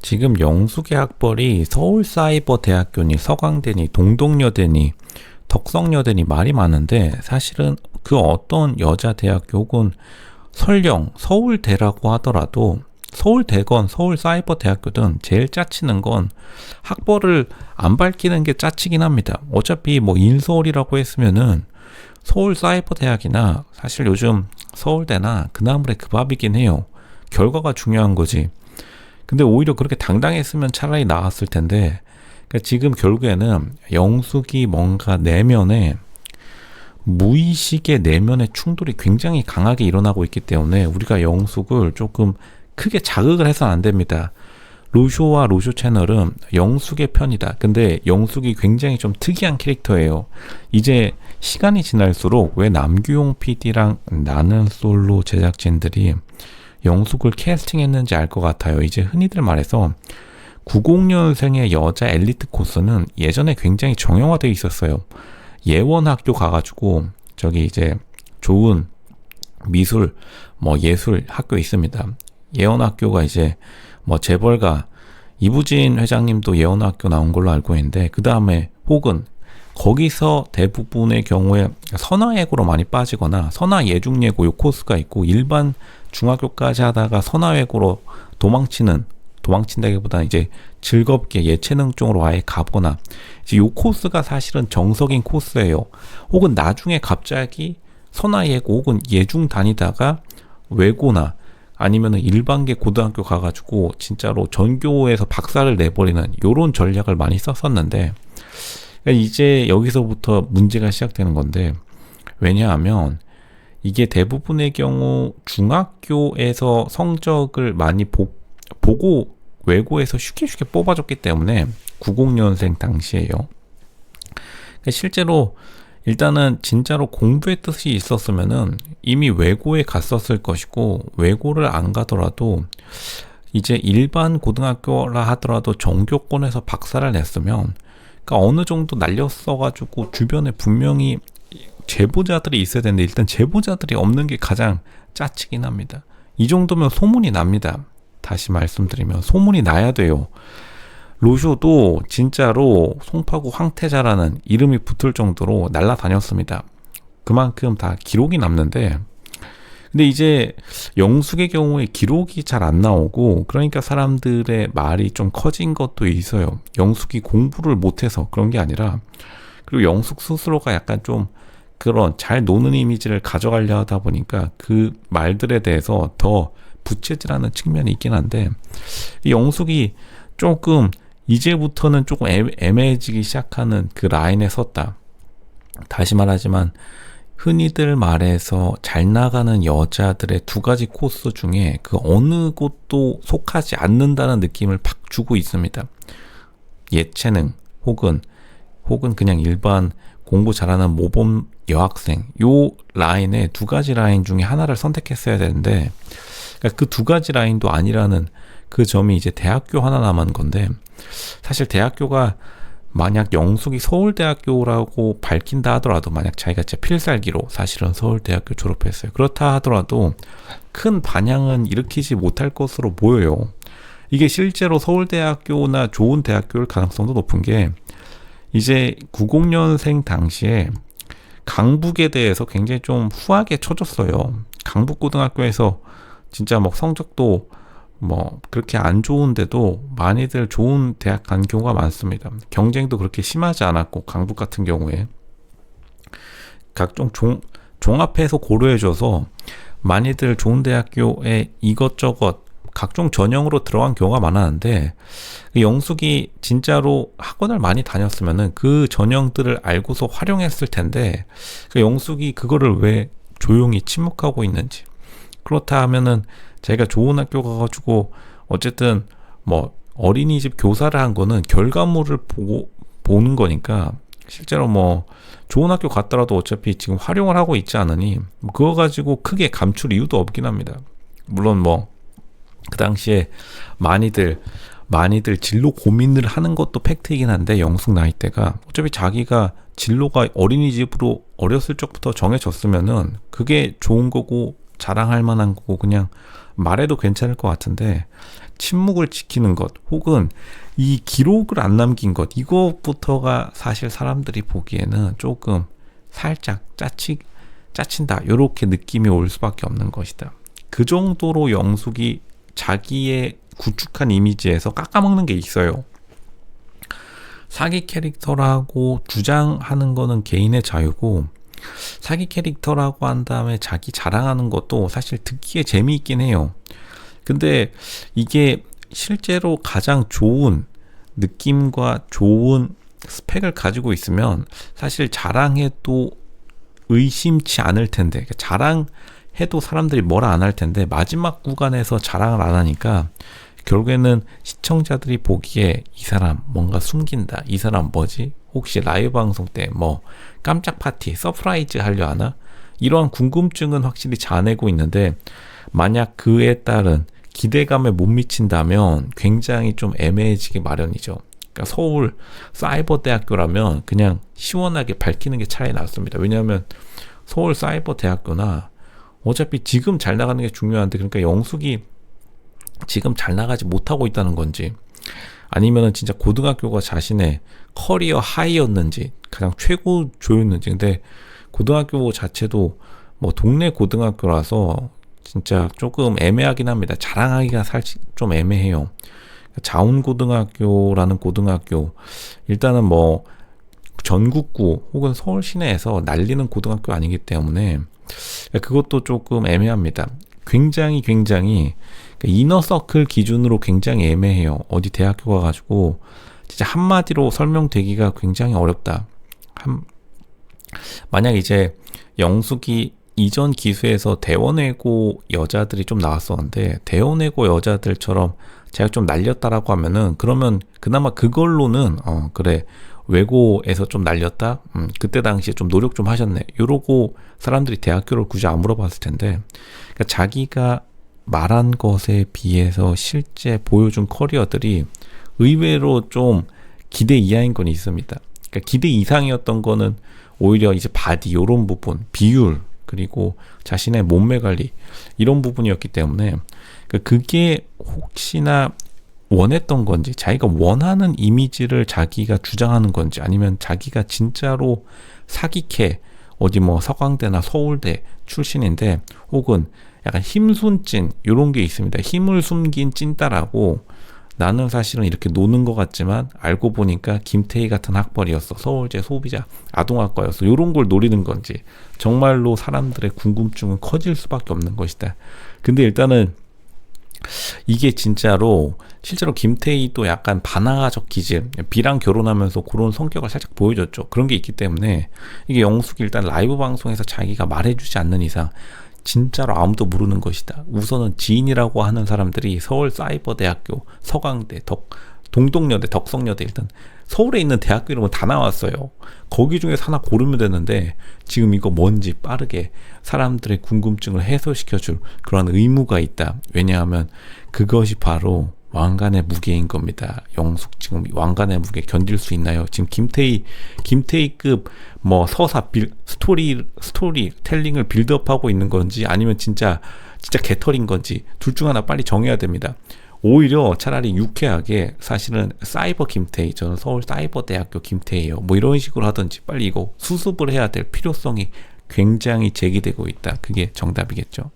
지금 영숙의 학벌이 서울사이버대학교니 서강대니 동덕여대니 덕성여대니 말이 많은데 사실은 그 어떤 여자대학교 혹은 설령 서울대라고 하더라도 서울대건 서울사이버대학교든 제일 짜치는 건 학벌을 안 밝히는 게 짜치긴 합니다. 어차피 뭐 인서울이라고 했으면은 서울사이버대학이나 사실 요즘 서울대나 그나물의 그 밥이긴 해요. 결과가 중요한 거지. 근데 오히려 그렇게 당당했으면 차라리 나았을 텐데, 그러니까 지금 결국에는 영숙이 뭔가 내면에 무의식의 내면의 충돌이 굉장히 강하게 일어나고 있기 때문에 우리가 영숙을 조금 크게 자극을 해서는 안 됩니다. 로쇼와 로쇼 채널은 영숙의 편이다. 근데 영숙이 굉장히 좀 특이한 캐릭터예요. 이제 시간이 지날수록 왜 남규용 PD랑 나는 솔로 제작진들이 영숙을 캐스팅했는지 알 것 같아요. 이제 흔히들 말해서 90년생의 여자 엘리트 코스는 예전에 굉장히 정형화되어 있었어요. 예원학교 가가지고 저기 이제 좋은 미술 예술 학교 있습니다. 예원학교가 이제 재벌가 이부진 회장님도 예원학교 나온 걸로 알고 있는데, 그 다음에 혹은 거기서 대부분의 경우에 선화예고로 많이 빠지거나 선화예중예고 요 코스가 있고, 일반 중학교까지 하다가 선화예고로 도망친다기보다는 이제 즐겁게 예체능 쪽으로 아예 가거나, 이제 요 코스가 사실은 정석인 코스예요. 혹은 나중에 갑자기 선화예고 혹은 예중 다니다가 외고나 아니면은 일반계 고등학교 가가지고 진짜로 전교에서 박사를 내버리는 요런 전략을 많이 썼었는데, 이제 여기서부터 문제가 시작되는 건데, 왜냐하면 이게 대부분의 경우 중학교에서 성적을 많이 보고 외고에서 쉽게 뽑아줬기 때문에 90년생 당시에요. 실제로 일단은 진짜로 공부의 뜻이 있었으면은 이미 외고에 갔었을 것이고, 외고를 안 가더라도 이제 일반 고등학교라 하더라도 전교권에서 박사를 냈으면, 그러니까 어느 정도 날렸어가지고 주변에 분명히 제보자들이 있어야 되는데, 일단 제보자들이 없는 게 가장 짜치긴 합니다. 이 정도면 소문이 납니다. 다시 말씀드리면 소문이 나야 돼요. 로쇼도 진짜로 송파구 황태자라는 이름이 붙을 정도로 날아다녔습니다. 그만큼 다 기록이 남는데, 근데 이제 영숙의 경우에 기록이 잘 안 나오고, 그러니까 사람들의 말이 좀 커진 것도 있어요. 영숙이 공부를 못해서 그런 게 아니라, 그리고 영숙 스스로가 약간 좀 그런 잘 노는 이미지를 가져가려 하다 보니까 그 말들에 대해서 더 부채질하는 측면이 있긴 한데, 이 영숙이 조금 이제부터는 조금 애매해지기 시작하는 그 라인에 섰다. 다시 말하지만 흔히들 말해서 잘 나가는 여자들의 두 가지 코스 중에 그 어느 곳도 속하지 않는다는 느낌을 팍 주고 있습니다. 예체능 혹은 그냥 일반 공부 잘하는 모범 여학생, 요 라인의 두 가지 라인 중에 하나를 선택했어야 되는데, 그러니까 그 두 가지 라인도 아니라는 그 점이 이제 대학교 하나 남은 건데, 사실 대학교가 만약 영숙이 서울대학교라고 밝힌다 하더라도, 만약 자기가 진짜 필살기로 사실은 서울대학교 졸업했어요, 그렇다 하더라도 큰 반향은 일으키지 못할 것으로 보여요. 이게 실제로 서울대학교나 좋은 대학교일 가능성도 높은 게, 이제 90년생 당시에 강북에 대해서 굉장히 좀 후하게 쳐줬어요. 강북고등학교에서 진짜 성적도 그렇게 안 좋은데도 많이들 좋은 대학 간 경우가 많습니다. 경쟁도 그렇게 심하지 않았고, 강북 같은 경우에 각종 종합해서 고려해줘서 많이들 좋은 대학교에 이것저것 각종 전형으로 들어간 경우가 많았는데, 영숙이 진짜로 학원을 많이 다녔으면은 그 전형들을 알고서 활용했을 텐데, 영숙이 그거를 왜 조용히 침묵하고 있는지. 그렇다 하면은 자기가 좋은 학교 가가지고 어쨌든 어린이집 교사를 한 거는 결과물을 보는 거니까, 실제로 좋은 학교 갔더라도 어차피 지금 활용을 하고 있지 않으니 그거 가지고 크게 감출 이유도 없긴 합니다. 물론 그 당시에 많이들 진로 고민을 하는 것도 팩트이긴 한데, 영숙 나이대가 어차피 자기가 진로가 어린이집으로 어렸을 적부터 정해졌으면은 그게 좋은 거고 자랑할 만한 거고, 그냥 말해도 괜찮을 것 같은데 침묵을 지키는 것 혹은 이 기록을 안 남긴 것 이것부터가 사실 사람들이 보기에는 조금 살짝 짜친다 이렇게 느낌이 올 수밖에 없는 것이다. 그 정도로 영숙이 자기의 구축한 이미지에서 깎아먹는 게 있어요. 사기 캐릭터라고 주장하는 거는 개인의 자유고 사기 캐릭터라고 한 다음에 자기 자랑하는 것도 사실 듣기에 재미있긴 해요. 근데 이게 실제로 가장 좋은 느낌과 좋은 스펙을 가지고 있으면 사실 자랑해도 의심치 않을 텐데 자랑해도 사람들이 뭐라 안 할 텐데 마지막 구간에서 자랑을 안 하니까 결국에는 시청자들이 보기에 이 사람 뭔가 숨긴다. 이 사람 뭐지? 혹시 라이브 방송 때 뭐 깜짝 파티, 서프라이즈 하려 하나? 이러한 궁금증은 확실히 자아내고 있는데 만약 그에 따른 기대감에 못 미친다면 굉장히 좀 애매해지기 마련이죠. 그러니까 서울 사이버대학교라면 그냥 시원하게 밝히는 게 차라리 낫습니다. 왜냐하면 서울 사이버대학교나 어차피 지금 잘 나가는 게 중요한데 그러니까 영숙이 지금 잘 나가지 못하고 있다는 건지 아니면은 진짜 고등학교가 자신의 커리어 하이였는지 가장 최고 조였는지 근데 고등학교 자체도 뭐 동네 고등학교라서 진짜 조금 애매하긴 합니다. 자랑하기가 사실 좀 애매해요. 자운고등학교라는 고등학교 일단은 뭐 전국구 혹은 서울 시내에서 날리는 고등학교 아니기 때문에 그것도 조금 애매합니다. 굉장히 이너서클 기준으로 굉장히 애매해요. 어디 대학교 가가지고 진짜 한마디로 설명되기가 굉장히 어렵다. 만약 이제 영숙이 이전 기수에서 대원외고 여자들이 좀 나왔었는데 대원외고 여자들처럼 제가 좀 날렸다라고 하면은 그러면 그나마 그걸로는 그래 외고에서 좀 날렸다. 그때 당시에 좀 노력 좀 하셨네. 이러고 사람들이 대학교를 굳이 안 물어봤을 텐데 그러니까 자기가 말한 것에 비해서 실제 보여준 커리어들이 의외로 좀 기대 이하인 건 있습니다. 그러니까 기대 이상이었던 거는 오히려 이제 바디 이런 부분, 비율 그리고 자신의 몸매 관리 이런 부분이었기 때문에 그게 혹시나 원했던 건지 자기가 원하는 이미지를 자기가 주장하는 건지 아니면 자기가 진짜로 사기캐 어디 뭐 서강대나 서울대 출신인데 혹은 약간 힘순찐 이런 게 있습니다. 힘을 숨긴 찐따라고 나는 사실은 이렇게 노는 것 같지만 알고 보니까 김태희 같은 학벌이었어. 서울제 소비자 아동학과였어. 이런 걸 노리는 건지 정말로 사람들의 궁금증은 커질 수밖에 없는 것이다. 근데 일단은 이게 진짜로 실제로 김태희도 약간 반항아적 기질 B랑 결혼하면서 그런 성격을 살짝 보여줬죠. 그런 게 있기 때문에 이게 영숙이 일단 라이브 방송에서 자기가 말해주지 않는 이상 진짜로 아무도 모르는 것이다. 우선은 지인이라고 하는 사람들이 서울 사이버대학교, 서강대, 동덕여대, 덕성여대 일단 서울에 있는 대학교 이름은 다 나왔어요. 거기 중에서 하나 고르면 되는데 지금 이거 뭔지 빠르게 사람들의 궁금증을 해소시켜줄 그런 의무가 있다. 왜냐하면 그것이 바로 왕관의 무게인 겁니다. 영숙 지금 왕관의 무게 견딜 수 있나요? 지금 김태희급 뭐 서사 스토리 텔링을 빌드업하고 있는 건지 아니면 진짜 개털인 건지 둘 중 하나 빨리 정해야 됩니다. 오히려 차라리 유쾌하게 사실은 사이버 김태희 저는 서울 사이버대학교 김태희예요. 뭐 이런 식으로 하든지 빨리 이거 수습을 해야 될 필요성이 굉장히 제기되고 있다. 그게 정답이겠죠.